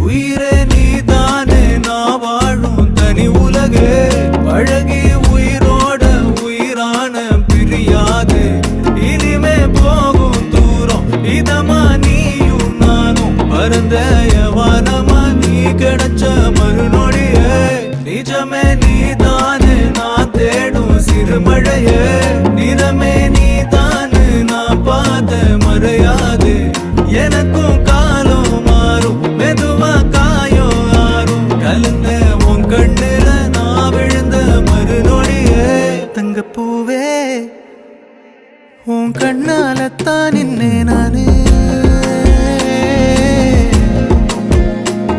உயிரே நீதானே நான் வாழும் தனி உலகே பழகி உயிரோட உயிரான பிரியாது இனிமே போகும் தூரம் இதமா நீயும் நானும் பரந்த யவானமா நீ கிடைச்ச மறுநொடியே நிஜமே நீதானே நான் தேடும் சிறுமழையே நிறமே நீதானே நான் பார்த்த மறையாது எனக்கும் காலம் மாறும் மெதுவா காயம் ஆறும் கலந்த உன் கண்ணுல நான் விழுந்த மறுநொடியே தங்கப்பூவே உன் கண்ணாலத்தான் நின்னே நானே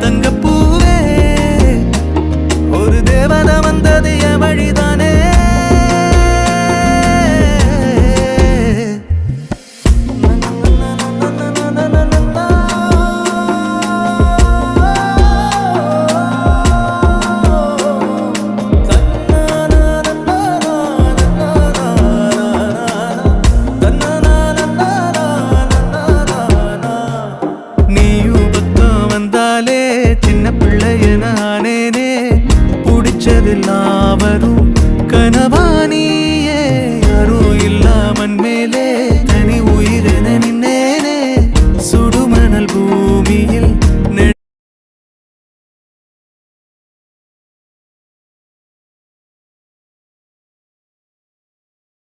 தங்கப்பூவே ஒரு தேவதை வந்தது என் வழிதானே சின்ன பிள்ளையன ஆனேனே புடிச்சதெல்லாம் வரும் கனவானியே யாரும் இல்லாமன் மேலே தனி உயிரென நின்னேனே சுடுமணல் பூமியே